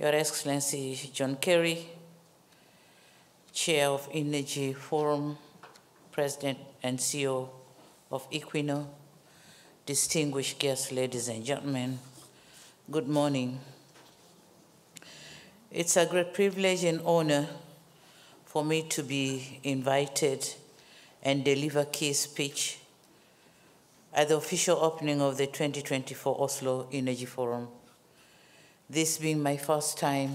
Your Excellency John Kerry, Chair of Energy Forum, President and CEO of Equino, distinguished guests, ladies and gentlemen, good morning. It's a great privilege and honor for me to be invited and deliver key speech at the official opening of the 2024 Oslo Energy Forum. This being my first time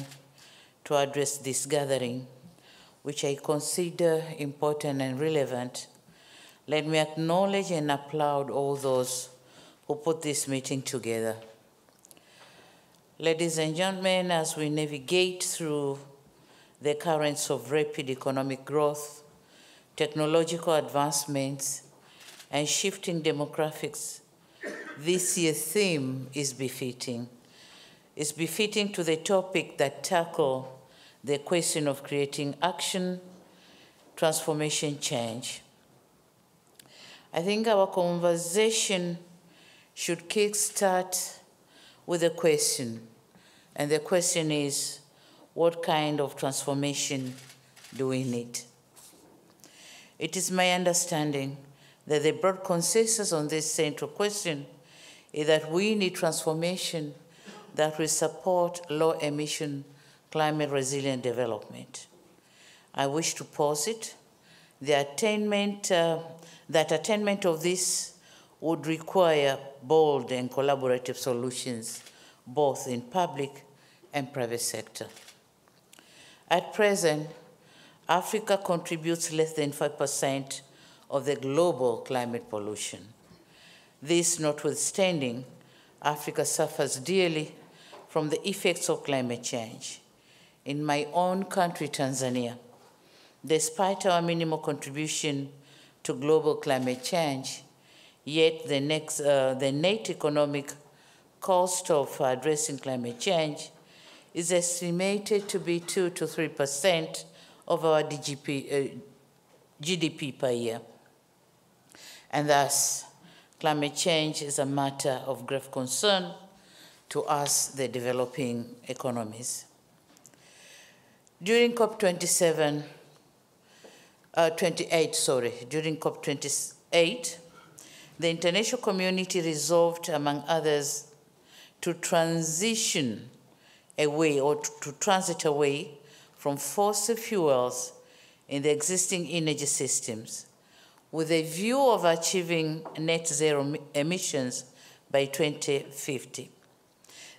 to address this gathering, which I consider important and relevant, let me acknowledge and applaud all those who put this meeting together. Ladies and gentlemen, as we navigate through the currents of rapid economic growth, technological advancements, and shifting demographics, this year's theme is befitting. It's befitting to the topic that tackle the question of creating action, transformation, change. I think our conversation should kickstart with a question, and the question is, what kind of transformation do we need? It is my understanding that the broad consensus on this central question is that we need transformation that will support low-emission, climate-resilient development. I wish to posit that attainment of this would require bold and collaborative solutions, both in public and private sector. At present, Africa contributes less than 5% of the global climate pollution. This notwithstanding, Africa suffers dearly from the effects of climate change. In my own country, Tanzania, despite our minimal contribution to global climate change, yet the net economic cost of addressing climate change is estimated to be 2 to 3% of our GDP per year. And thus, climate change is a matter of grave concern to us, the developing economies. During COP28, during COP28, the international community resolved, among others, to transit away from fossil fuels in the existing energy systems, with a view of achieving net zero emissions by 2050.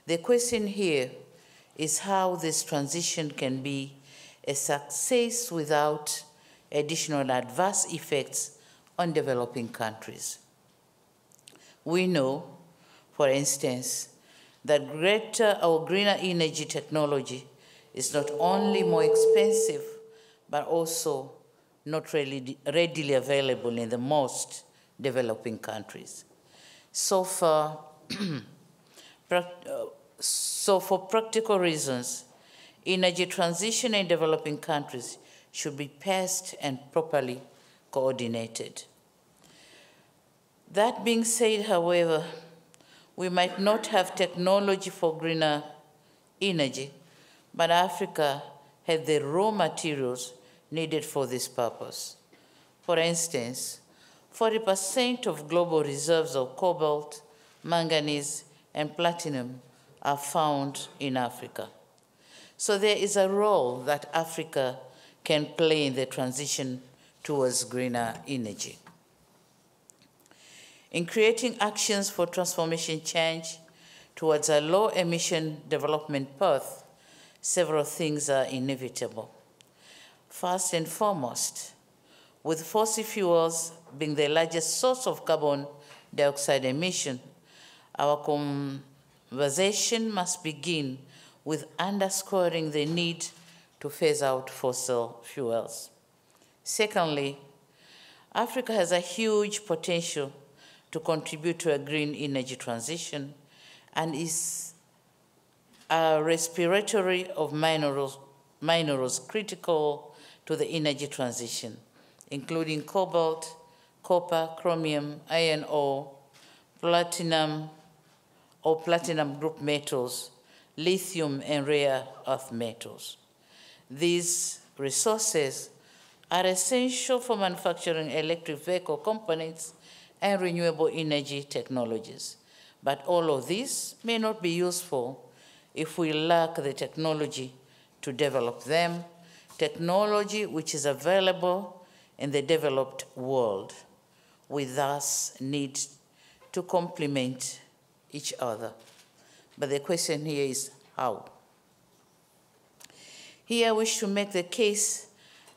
The question here is how this transition can be a success without additional adverse effects on developing countries. We know, for instance, that greater or greener energy technology is not only more expensive, but also not readily available in the most developing countries. So for practical reasons, energy transition in developing countries should be paced and properly coordinated. That being said, however, we might not have technology for greener energy, but Africa has the raw materials needed for this purpose. For instance, 40% of global reserves of cobalt, manganese, and platinum are found in Africa. So there is a role that Africa can play in the transition towards greener energy. In creating actions for transformation change towards a low-emission development path, several things are inevitable. First and foremost, with fossil fuels being the largest source of carbon dioxide emission, our conversation must begin with underscoring the need to phase out fossil fuels. Secondly, Africa has a huge potential to contribute to a green energy transition and is a respiratory of minerals critical to the energy transition, including cobalt, copper, chromium, iron ore, platinum or platinum group metals, lithium, and rare earth metals. These resources are essential for manufacturing electric vehicle components and renewable energy technologies. But all of these may not be useful if we lack the technology to develop them, technology which is available in the developed world. We thus need to complement each other. But the question here is how? Here I wish to make the case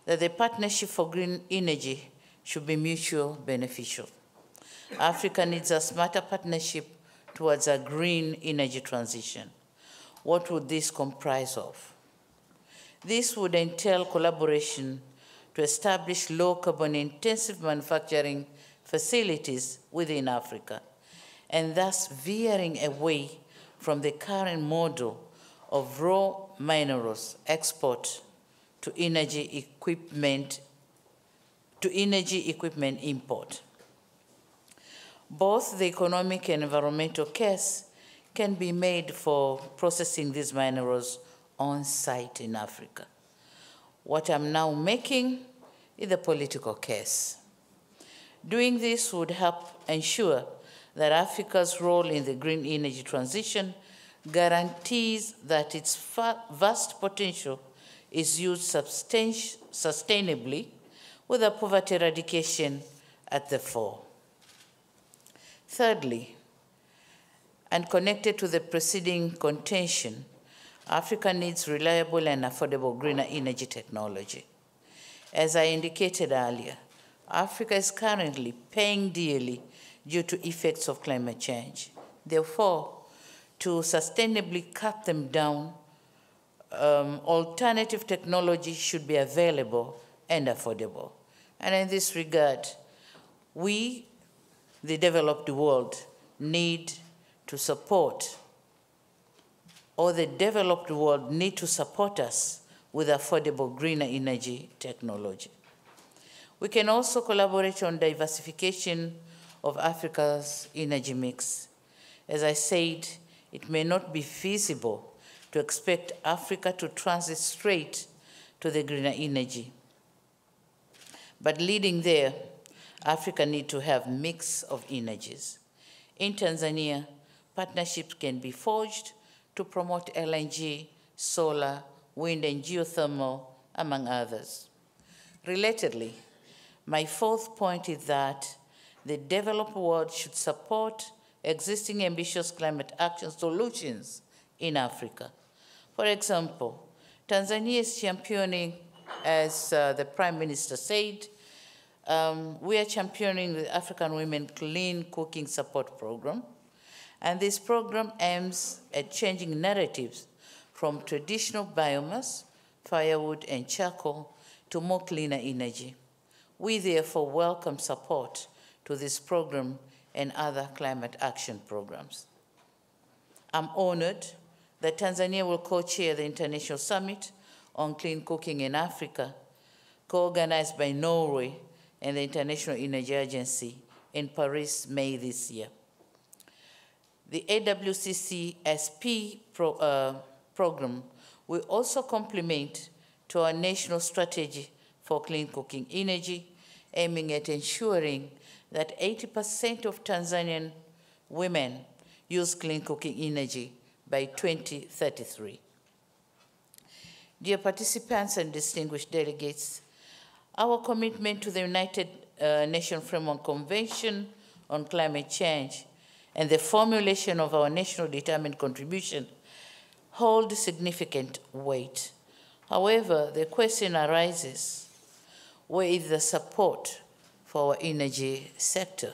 that the partnership for green energy should be mutually beneficial. Africa needs a smarter partnership towards a green energy transition. What would this comprise of? This would entail collaboration to establish low carbon intensive manufacturing facilities within Africa, and thus veering away from the current model of raw minerals export to energy equipment import. Both the economic and environmental case can be made for processing these minerals on site in Africa. What I'm now making is the political case. Doing this would help ensure that Africa's role in the green energy transition guarantees that its vast potential is used sustainably with a poverty eradication at the fore. Thirdly, and connected to the preceding contention, Africa needs reliable and affordable greener energy technology. As I indicated earlier, Africa is currently paying dearly due to effects of climate change. Therefore, to sustainably cut them down, alternative technology should be available and affordable. And in this regard, we, the developed world, need to support, or the developed world need to support us with affordable greener energy technology. We can also collaborate on diversification of Africa's energy mix. As I said, it may not be feasible to expect Africa to transit straight to the greener energy. But leading there, Africa needs to have a mix of energies. In Tanzania, partnerships can be forged to promote LNG, solar, wind, and geothermal, among others. Relatedly, my fourth point is that the developed world should support existing ambitious climate action solutions in Africa. For example, Tanzania is championing, as the Prime Minister said, we are championing the African Women Clean Cooking Support Program. And this program aims at changing narratives from traditional biomass, firewood, and charcoal to more cleaner energy. We therefore welcome support to this program and other climate action programs. I'm honored that Tanzania will co-chair the International Summit on Clean Cooking in Africa, co-organized by Norway and the International Energy Agency in Paris, May this year. The AWCCSP program will also complement to our national strategy for clean cooking energy, aiming at ensuring that 80% of Tanzanian women use clean cooking energy by 2033. Dear participants and distinguished delegates, our commitment to the United Nations Framework Convention on Climate Change and the formulation of our national determined contribution hold significant weight. However, the question arises, where is the support for our energy sector?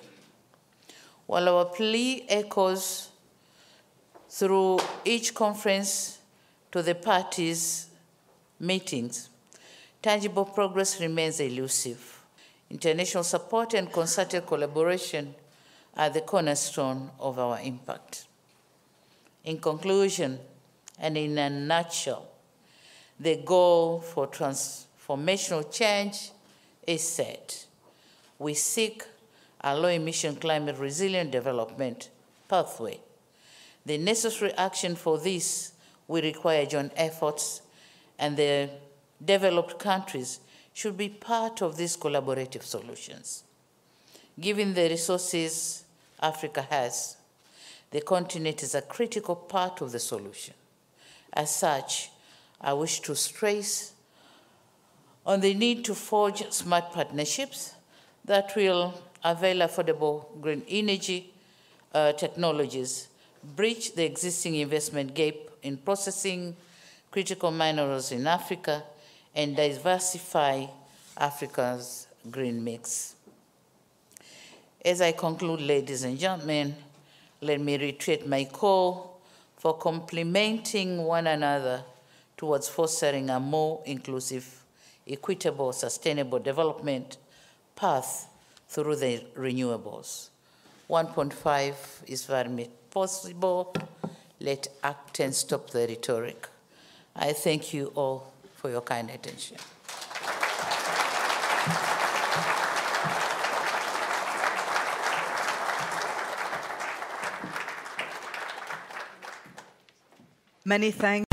While our plea echoes through each conference to the parties' meetings, tangible progress remains elusive. International support and concerted collaboration are the cornerstone of our impact. In conclusion, and in a nutshell, the goal for transformational change is set. We seek a low-emission, climate-resilient development pathway. The necessary action for this we require joint efforts, and the developed countries should be part of these collaborative solutions. Given the resources Africa has, the continent is a critical part of the solution. As such, I wish to stress on the need to forge smart partnerships that will avail affordable green energy technologies, bridge the existing investment gap in processing critical minerals in Africa, and diversify Africa's green mix. As I conclude, ladies and gentlemen, let me reiterate my call for complementing one another towards fostering a more inclusive, equitable, sustainable development path through the renewables. 1.5 is very much possible. Let act and stop the rhetoric. I thank you all for your kind attention. Many thanks.